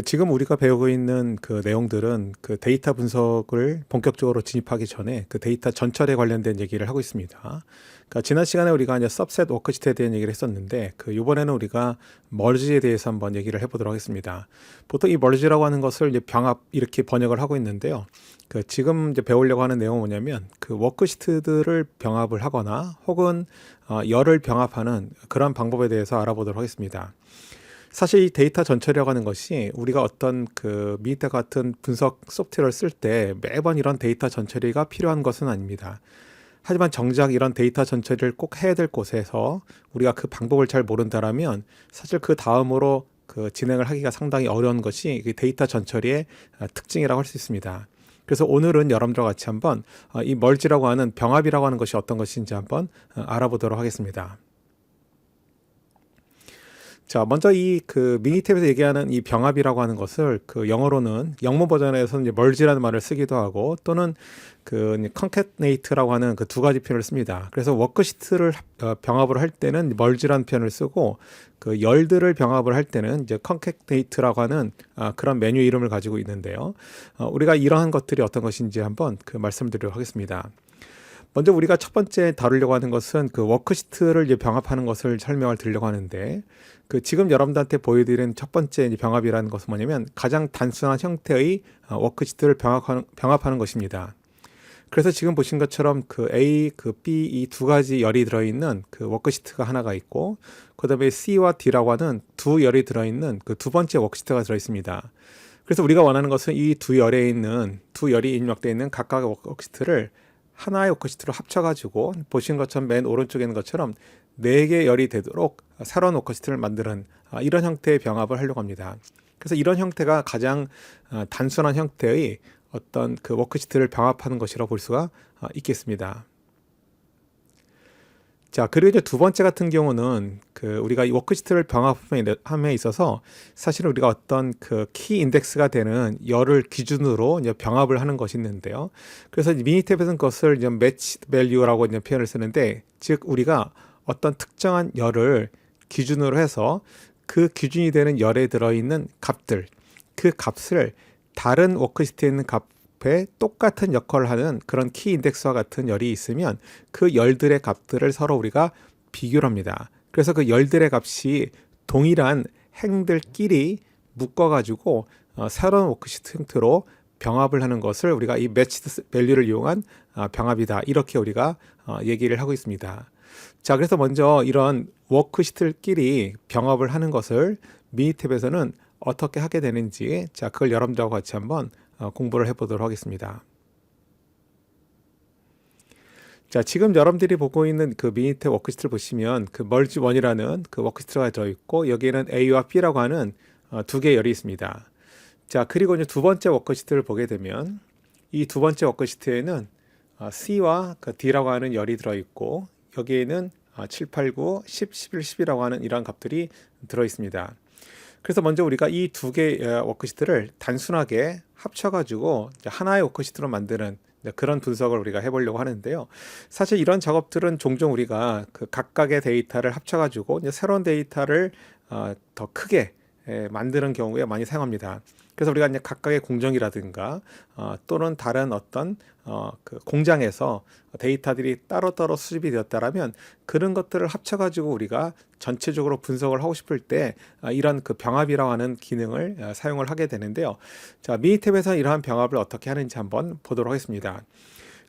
지금 우리가 배우고 있는 그 내용들은 그 데이터 분석을 본격적으로 진입하기 전에 그 데이터 전철에 관련된 얘기를 하고 있습니다. 그러니까 지난 시간에 우리가 이제 सब셋 워크시트에 대한 얘기를 했었는데 이번에는 우리가 멀지에 대해서 한번 얘기를 해보도록 하겠습니다. 보통 이 멀지라고 하는 것을 이제 병합 이렇게 번역을 하고 있는데요. 지금 이제 배우려고 하는 내용은 뭐냐면 그 워크시트들을 병합을 하거나 혹은 열을 병합하는 그런 방법에 대해서 알아보도록 하겠습니다. 사실 이 데이터 전처리라고 하는 것이 우리가 어떤 그 미니터 같은 분석 소프트웨어를 쓸 때 매번 이런 데이터 전처리가 필요한 것은 아닙니다. 하지만 정작 이런 데이터 전처리를 꼭 해야 될 곳에서 우리가 그 방법을 잘 모른다라면 사실 그 다음으로 그 진행을 하기가 상당히 어려운 것이 데이터 전처리의 특징이라고 할 수 있습니다. 그래서 오늘은 여러분들과 같이 한번 이 멀지라고 하는 병합이라고 하는 것이 어떤 것인지 한번 알아보도록 하겠습니다. 자, 먼저 이 그 미니탭에서 얘기하는 이 병합이라고 하는 것을 그 영어로는 영문 버전에서는 이제 merge라는 말을 쓰기도 하고 또는 그 concatenate라고 하는 그 두 가지 표현을 씁니다. 그래서 워크시트를 병합을 할 때는 merge라는 표현을 쓰고 그 열들을 병합을 할 때는 이제 concatenate라고 하는 그런 메뉴 이름을 가지고 있는데요. 우리가 이러한 것들이 어떤 것인지 한번 그 말씀드리도록 하겠습니다. 먼저 우리가 첫 번째 다루려고 하는 것은 그 워크시트를 이제 병합하는 것을 설명을 드리려고 하는데 지금 여러분들한테 보여드리는 첫 번째 이제 병합이라는 것은 뭐냐면 가장 단순한 형태의 워크시트를 병합하는 것입니다. 그래서 지금 보신 것처럼 그 A, 그 B 이 두 가지 열이 들어있는 그 워크시트가 하나가 있고 그 다음에 C와 D라고 하는 두 열이 들어있는 그 두 번째 워크시트가 들어있습니다. 그래서 우리가 원하는 것은 이 두 열에 있는 두 열이 입력되어 있는 각각의 워크시트를 하나의 워크시트로 합쳐가지고 보신 것처럼 맨 오른쪽에 있는 것처럼 4개 열이 되도록 새로운 워크시트를 만드는 이런 형태의 병합을 하려고 합니다. 그래서 이런 형태가 가장 단순한 형태의 어떤 그 워크시트를 병합하는 것이라고 볼 수가 있겠습니다. 자, 그리고 이제 두 번째 같은 경우는 우리가 이 워크시트를 병합함에 있어서 사실은 우리가 어떤 그 키 인덱스가 되는 열을 기준으로 이제 병합을 하는 것이 있는데요. 그래서 미니탭에서는 그것을 이제 매치 밸류라고 이제 표현을 쓰는데, 즉 우리가 어떤 특정한 열을 기준으로 해서 그 기준이 되는 열에 들어있는 값들, 그 값을 다른 워크시트에 있는 값에 똑같은 역할을 하는 그런 키 인덱스와 같은 열이 있으면 그 열들의 값들을 서로 우리가 비교를 합니다. 그래서 그 열들의 값이 동일한 행들끼리 묶어가지고 새로운 워크시트 형태로 병합을 하는 것을 우리가 이 매치드 밸류를 이용한 병합이다, 이렇게 우리가 얘기를 하고 있습니다. 자, 그래서 먼저 이런 워크시트끼리 병합을 하는 것을 미니탭에서는 어떻게 하게 되는지, 자, 그걸 여러분들하고 같이 한번 공부를 해보도록 하겠습니다. 자, 지금 여러분들이 보고 있는 그 미니탭 워크시트를 보시면 그 멀지1이라는 그 워크시트가 들어있고 여기에는 A와 B라고 하는 두 개의 열이 있습니다. 자, 그리고 이제 두 번째 워크시트를 보게 되면 이 두 번째 워크시트에는 C와 그 D라고 하는 열이 들어있고 여기에는 7, 8, 9, 10, 11, 10이라고 하는 이러한 값들이 들어있습니다. 그래서 먼저 우리가 이 두 개의 워크시트를 단순하게 합쳐가지고 하나의 워크시트로 만드는 그런 분석을 우리가 해보려고 하는데요. 사실 이런 작업들은 종종 우리가 그 각각의 데이터를 합쳐가지고 이제 새로운 데이터를 더 크게 만드는 경우에 많이 사용합니다. 그래서 우리가 이제 각각의 공정이라든가 또는 다른 어떤 그 공장에서 데이터들이 따로따로 수집이 되었다라면 그런 것들을 합쳐가지고 우리가 전체적으로 분석을 하고 싶을 때 이런 그 병합이라고 하는 기능을 사용을 하게 되는데요. 자, 미니탭에서 이러한 병합을 어떻게 하는지 한번 보도록 하겠습니다.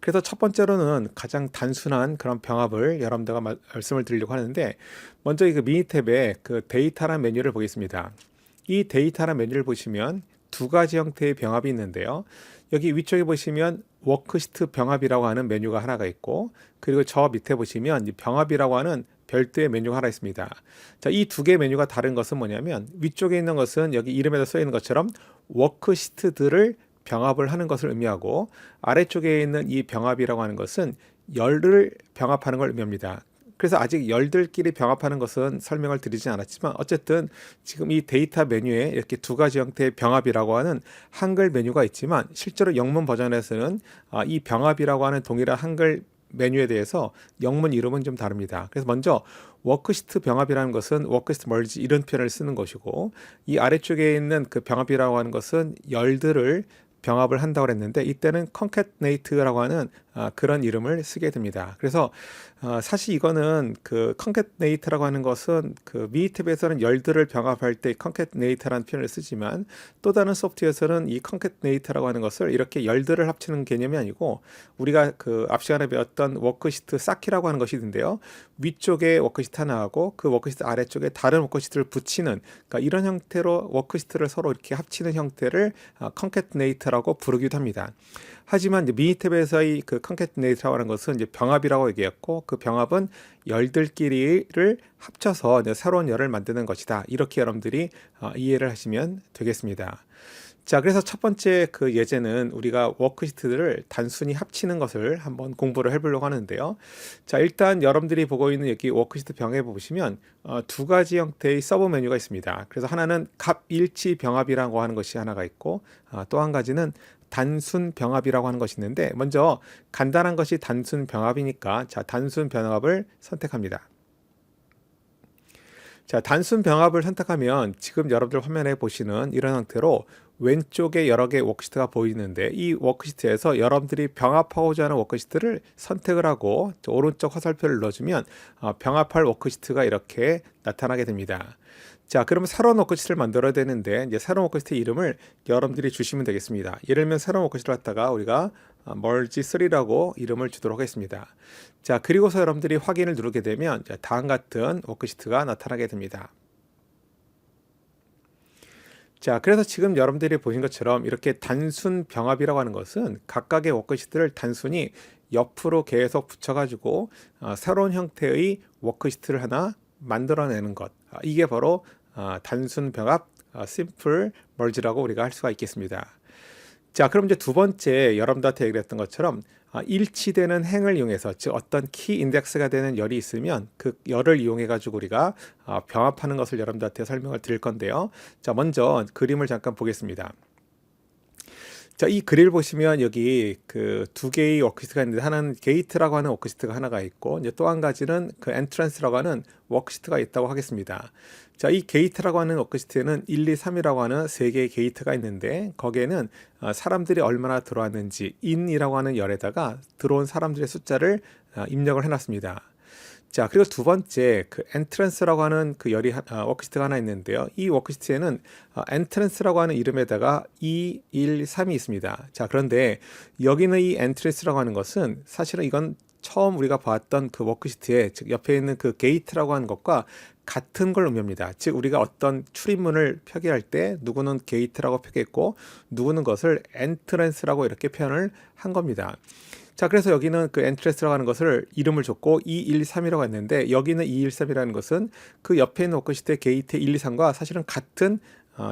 그래서 첫 번째로는 가장 단순한 그런 병합을 여러분들과 말씀을 드리려고 하는데, 먼저 이 미니탭의 그 데이터란 메뉴를 보겠습니다. 이 데이터란 메뉴를 보시면 두 가지 형태의 병합이 있는데요. 여기 위쪽에 보시면 워크시트 병합이라고 하는 메뉴가 하나가 있고, 그리고 저 밑에 보시면 이 병합이라고 하는 별도의 메뉴가 하나 있습니다. 자, 이 두 개의 메뉴가 다른 것은 뭐냐면 위쪽에 있는 것은 여기 이름에도 써 있는 것처럼 워크시트들을 병합을 하는 것을 의미하고, 아래쪽에 있는 이 병합이라고 하는 것은 열을 병합하는 걸 의미합니다. 그래서 아직 열들끼리 병합하는 것은 설명을 드리지 않았지만 어쨌든 지금 이 데이터 메뉴에 이렇게 두 가지 형태의 병합이라고 하는 한글 메뉴가 있지만 실제로 영문 버전에서는 이 병합이라고 하는 동일한 한글 메뉴에 대해서 영문 이름은 좀 다릅니다. 그래서 먼저 워크시트 병합이라는 것은 워크시트 멀지 이런 표현을 쓰는 것이고, 이 아래쪽에 있는 그 병합이라고 하는 것은 열들을 병합을 한다고 했는데, 이때는 concatenate라고 하는 그런 이름을 쓰게 됩니다. 그래서 사실 이거는 그 concatenate라고 하는 것은 그 미니탭에서는 열들을 병합할 때 concatenate라는 표현을 쓰지만, 또 다른 소프트웨어에서는 이 concatenate라고 하는 것을 이렇게 열들을 합치는 개념이 아니고, 우리가 그 앞 시간에 배웠던 워크시트 쌓기라고 하는 것이 있는데요, 위쪽에 워크시트 하나하고 그 워크시트 아래쪽에 다른 워크시트를 붙이는, 그러니까 이런 형태로 워크시트를 서로 이렇게 합치는 형태를 concatenate라고 부르기도 합니다. 하지만 이제 미니탭에서의 그 concatenate라고 하는 것은 이제 병합이라고 얘기했고, 그 병합은 열들끼리를 합쳐서 이제 새로운 열을 만드는 것이다. 이렇게 여러분들이 이해를 하시면 되겠습니다. 자, 그래서 첫 번째 그 예제는 우리가 워크시트들을 단순히 합치는 것을 한번 공부를 해보려고 하는데요. 자, 일단 여러분들이 보고 있는 여기 워크시트 병에 보시면 두 가지 형태의 서브 메뉴가 있습니다. 그래서 하나는 값일치 병합이라고 하는 것이 하나가 있고, 또 한 가지는 단순 병합이라고 하는 것이 있는데, 먼저 간단한 것이 단순 병합이니까 자, 단순 병합을 선택합니다. 자, 단순 병합을 선택하면 지금 여러분들 화면에 보시는 이런 형태로 왼쪽에 여러 개의 워크시트가 보이는데, 이 워크시트에서 여러분들이 병합하고자 하는 워크시트를 선택을 하고 오른쪽 화살표를 눌러주면 병합할 워크시트가 이렇게 나타나게 됩니다. 자, 그러면 새로운 워크시트를 만들어야 되는데, 이제 새로운 워크시트 이름을 여러분들이 주시면 되겠습니다. 예를 들면 새로운 워크시트를 갖다가 우리가 merge3라고 이름을 주도록 하겠습니다. 자, 그리고서 여러분들이 확인을 누르게 되면 다음 같은 워크시트가 나타나게 됩니다. 자, 그래서 지금 여러분들이 보신 것처럼 이렇게 단순 병합이라고 하는 것은 각각의 워크시트를 단순히 옆으로 계속 붙여가지고 새로운 형태의 워크시트를 하나 만들어내는 것, 이게 바로 단순 병합, simple merge라고 우리가 할 수가 있겠습니다. 자, 그럼 이제 두 번째 여러분들한테 얘기했던 것처럼 일치되는 행을 이용해서, 즉 어떤 키 인덱스가 되는 열이 있으면 그 열을 이용해 가지고 우리가 병합하는 것을 여러분들한테 설명을 드릴 건데요. 자, 먼저 그림을 잠깐 보겠습니다. 자, 이 그릴 보시면 여기 그 두 개의 워크시트가 있는데, 하나는 게이트라고 하는 워크시트가 하나가 있고, 이제 또 한 가지는 그 엔트런스라고 하는 워크시트가 있다고 하겠습니다. 자, 이 게이트라고 하는 워크시트에는 1, 2, 3이라고 하는 세 개의 게이트가 있는데, 거기에는 사람들이 얼마나 들어왔는지 in이라고 하는 열에다가 들어온 사람들의 숫자를 입력을 해놨습니다. 자, 그리고 두 번째 그 entrance라고 하는 그 워크시트가 하나 있는데요. 이 워크시트에는 entrance라고 하는 이름에다가 2, 1, 3이 있습니다. 자, 그런데 여기는 이 entrance라고 하는 것은 사실은 이건 처음 우리가 봤던 그 워크시트에, 즉 옆에 있는 그 게이트라고 하는 것과 같은 걸 의미합니다. 즉 우리가 어떤 출입문을 표기할 때 누구는 게이트라고 표기했고 누구는 것을 entrance라고 이렇게 표현을 한 겁니다. 자, 그래서 여기는 그 entrance라고 하는 것을 이름을 줬고 213이라고 했는데, 여기는 213이라는 것은 그 옆에 있는 워크시트의 게이트 123과 사실은 같은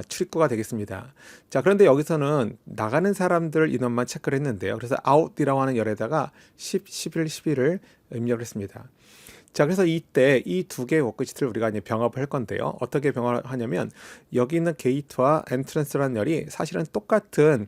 출입구가 되겠습니다. 자, 그런데 여기서는 나가는 사람들 인원만 체크를 했는데요. 그래서 out이라고 하는 열에다가 10, 11, 12를 입력을 했습니다. 자, 그래서 이때 이 두 개의 워크시트를 우리가 이제 병합을 할 건데요. 어떻게 병합을 하냐면, 여기 있는 게이트와 entrance라는 열이 사실은 똑같은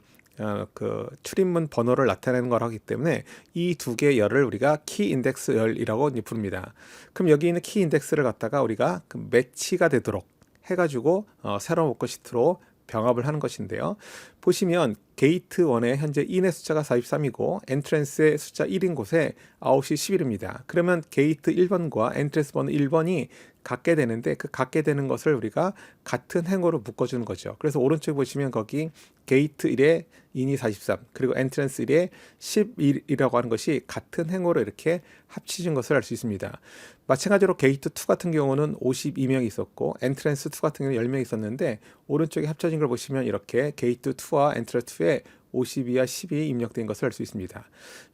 그 출입문 번호를 나타내는 거라기 때문에 이 두 개의 열을 우리가 키 인덱스 열이라고 부릅니다. 그럼 여기 있는 키 인덱스를 갖다가 우리가 그 매치가 되도록 해가지고 새로운 워크시트로 병합을 하는 것인데요. 보시면 게이트 1에 현재 in의 숫자가 43이고 entrance의 숫자 1인 곳에 out이 11입니다. 그러면 게이트 1번과 entrance 번호 1번이 같게 되는데, 그 같게 되는 것을 우리가 같은 행으로 묶어주는 거죠. 그래서 오른쪽에 보시면 거기 게이트 1에 in이 43, 그리고 entrance 1에 11이라고 하는 것이 같은 행으로 이렇게 합치신 것을 알 수 있습니다. 마찬가지로 게이트 2 같은 경우는 52명이 있었고 entrance 2 같은 경우는 10명이 있었는데, 오른쪽에 합쳐진 걸 보시면 이렇게 게이트 2와 entrance 2에 52와 12이 입력된 것을 알 수 있습니다.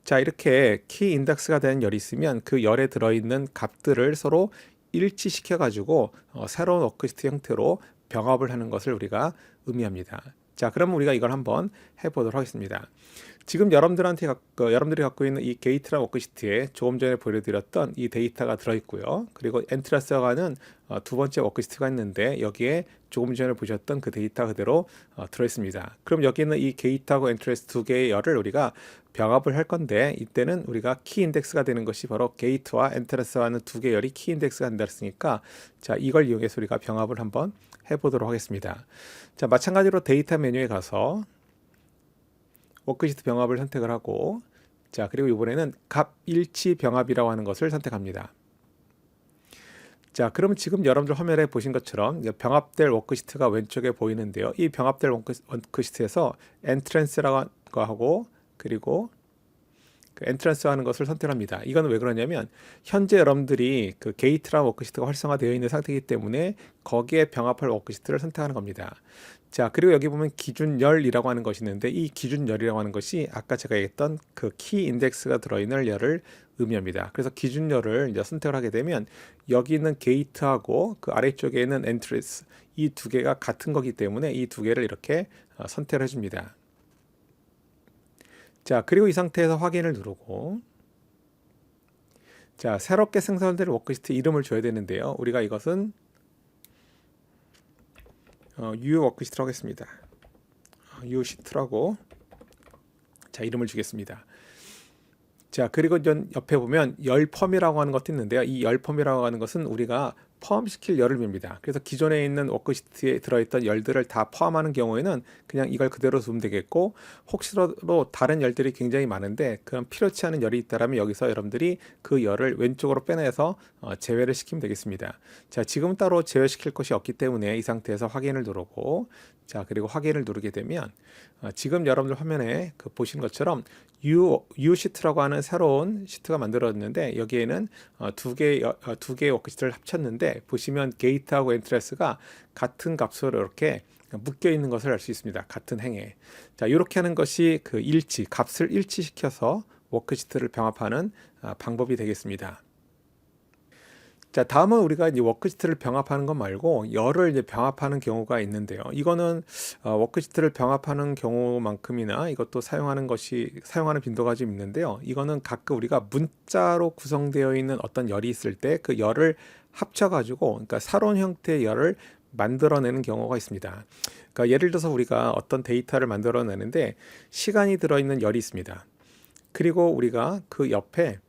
자, 이렇게 키 인덱스가 되는 열이 있으면 그 열에 들어있는 값들을 서로 일치시켜 가지고 새로운 워크시트 형태로 병합을 하는 것을 우리가 의미합니다. 자, 그럼 우리가 이걸 한번 해보도록 하겠습니다. 지금 여러분들이 갖고 있는 이 게이트라 워크시트에 조금 전에 보여드렸던 이 데이터가 들어있고요. 그리고 엔트라스가 하는 두 번째 워크시트가 있는데, 여기에 조금 전에 보셨던 그 데이터 그대로 들어있습니다. 그럼 여기는 이 게이트하고 엔트라스 두 개의 열을 우리가 병합을 할 건데 이때는 우리가 키 인덱스가 되는 것이 바로 게이트와 엔트런스와는 두 개 열이 키 인덱스가 된다 했으니까 자 이걸 이용해서 우리가 병합을 한번 해보도록 하겠습니다. 자 마찬가지로 데이터 메뉴에 가서 워크시트 병합을 선택을 하고 자 그리고 이번에는 값 일치 병합이라고 하는 것을 선택합니다. 자 그러면 지금 여러분들 화면에 보신 것처럼 병합될 워크시트가 왼쪽에 보이는데요. 이 병합될 워크시트에서 엔트런스라고 하고 그리고 그 엔트런스 하는 것을 선택합니다. 이건 왜 그러냐면 현재 여러분들이 그 게이트라는 워크시트가 활성화되어 있는 상태이기 때문에 거기에 병합할 워크시트를 선택하는 겁니다. 자 그리고 여기 보면 기준열이라고 하는 것이 있는데 이 기준열이라고 하는 것이 아까 제가 얘기했던 그 키 인덱스가 들어있는 열을 의미합니다. 그래서 기준열을 이제 선택을 하게 되면 여기 있는 게이트하고 그 아래쪽에 있는 엔트리스 이 두 개가 같은 거기 때문에 이 두 개를 이렇게 선택을 해줍니다. 자 그리고 이 상태에서 확인을 누르고 자 새롭게 생성될 워크시트 이름을 줘야 되는데요. 우리가 이것은 U 워크시트라고 하겠습니다. U 시트라고 자 이름을 주겠습니다. 자 그리고 옆에 보면 열펌이라고 하는 것도 있는데요. 이 열펌이라고 하는 것은 우리가 포함시킬 열을 봅니다. 그래서 기존에 있는 워크시트에 들어있던 열들을 다 포함하는 경우에는 그냥 이걸 그대로 두면 되겠고 혹시라도 다른 열들이 굉장히 많은데 그런 필요치 않은 열이 있다면 여기서 여러분들이 그 열을 왼쪽으로 빼내서 제외를 시키면 되겠습니다. 자 지금 따로 제외시킬 것이 없기 때문에 이 상태에서 확인을 누르고 자 그리고 확인을 누르게 되면 지금 여러분들 화면에 보신 것처럼 U 시트라고 하는 새로운 시트가 만들어졌는데 여기에는 두 개의 워크시트를 합쳤는데 보시면 게이트하고 엔트레스가 같은 값으로 이렇게 묶여 있는 것을 알 수 있습니다. 같은 행에. 자 이렇게 하는 것이 그 값을 일치시켜서 워크시트를 병합하는 방법이 되겠습니다. 자 다음은 우리가 이제 워크시트를 병합하는 것 말고 열을 이제 병합하는 경우가 있는데요. 이거는 워크시트를 병합하는 경우만큼이나 이것도 사용하는 빈도가 좀 있는데요. 이거는 가끔 우리가 문자로 구성되어 있는 어떤 열이 있을 때 그 열을 합쳐가지고 그러니까 사론 형태의 열을 만들어내는 경우가 있습니다. 그러니까 예를 들어서 우리가 어떤 데이터를 만들어내는데 시간이 들어있는 열이 있습니다. 그리고 우리가 그 옆에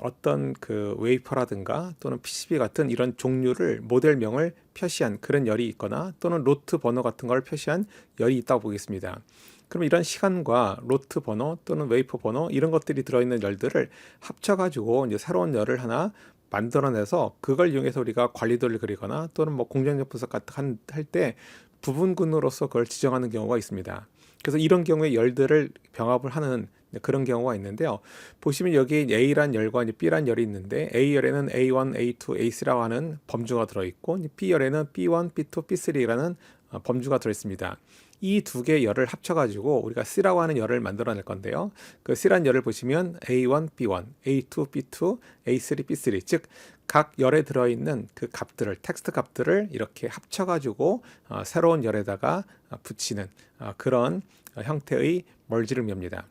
어떤 그 웨이퍼라든가 또는 PCB 같은 이런 종류를 모델명을 표시한 그런 열이 있거나 또는 로트 번호 같은 걸 표시한 열이 있다고 보겠습니다. 그럼 이런 시간과 로트 번호 또는 웨이퍼 번호 이런 것들이 들어있는 열들을 합쳐가지고 이제 새로운 열을 하나 만들어내서 그걸 이용해서 우리가 관리도를 그리거나 또는 뭐 공정력 분석 같은 할 때 부분군으로서 그걸 지정하는 경우가 있습니다. 그래서 이런 경우에 열들을 병합을 하는 그런 경우가 있는데요. 보시면 여기 A란 열과 B란 열이 있는데 A열에는 A1, A2, A3라고 하는 범주가 들어있고 B열에는 B1, B2, B3라는 범주가 들어있습니다. 이 두 개의 열을 합쳐가지고 우리가 C라고 하는 열을 만들어낼 건데요. 그 C란 열을 보시면 A1, B1, A2, B2, A3, B3 즉 각 열에 들어있는 그 값들을 텍스트 값들을 이렇게 합쳐가지고 새로운 열에다가 붙이는 그런 형태의 멀지를 의미합니다.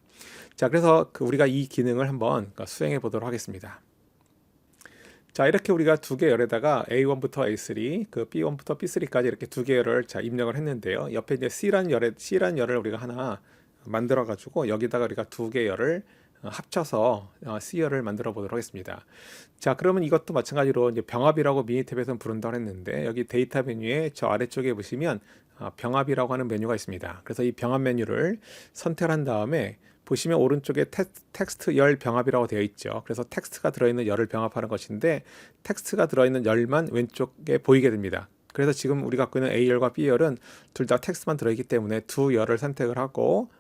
자 그래서 우리가 이 기능을 한번 수행해 보도록 하겠습니다. 자 이렇게 우리가 두 개 열에다가 A1부터 A3, 그 B1부터 B3까지 이렇게 두 개 열을 입력을 했는데요. 옆에 이제 C란 열을 우리가 하나 만들어 가지고 여기다가 우리가 두 개 열을 합쳐서 C열을 만들어 보도록 하겠습니다. 자 그러면 이것도 마찬가지로 이제 병합이라고 미니 탭에서는 부른다고 했는데 여기 데이터 메뉴에 저 아래쪽에 보시면 병합이라고 하는 메뉴가 있습니다. 그래서 이 병합 메뉴를 선택한 다음에 보시면 오른쪽에 텍스트 열 병합이라고 되어 있죠. 그래서 텍스트가 들어있는 열을 병합하는 것인데 텍스트가 들어있는 열만 왼쪽에 보이게 됩니다. 그래서 지금 우리가 갖고 있는 A열과 B열은 둘 다 텍스트만 들어있기 때문에 두 열을 선택을 하고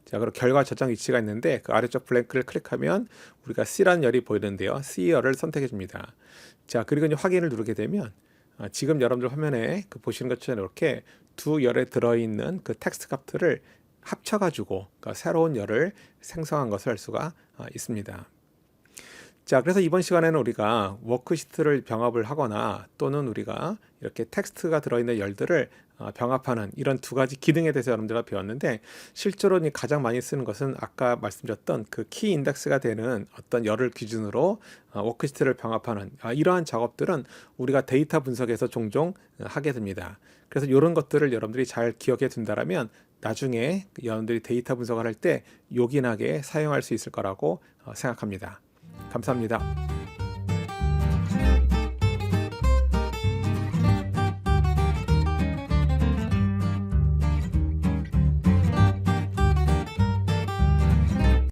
자 그리고 결과 저장 위치가 있는데 그 아래쪽 블랭크를 클릭하면 우리가 C라는 열이 보이는데요. C열을 선택해 줍니다. 자 그리고 이제 확인을 누르게 되면 지금 여러분들 화면에 보시는 것처럼 이렇게 두 열에 들어있는 그 텍스트 값들을 합쳐가지고 그러니까 새로운 열을 생성한 것을 알 수가 있습니다. 자 그래서 이번 시간에는 우리가 워크시트를 병합을 하거나 또는 우리가 이렇게 텍스트가 들어있는 열들을 병합하는 이런 두 가지 기능에 대해서 여러분들과 배웠는데 실제로 가장 많이 쓰는 것은 아까 말씀드렸던 그 키 인덱스가 되는 어떤 열을 기준으로 워크시트를 병합하는 이러한 작업들은 우리가 데이터 분석에서 종종 하게 됩니다. 그래서 이런 것들을 여러분들이 잘 기억해 둔다라면 나중에 여러분들이 데이터 분석을 할 때 요긴하게 사용할 수 있을 거라고 생각합니다. 감사합니다.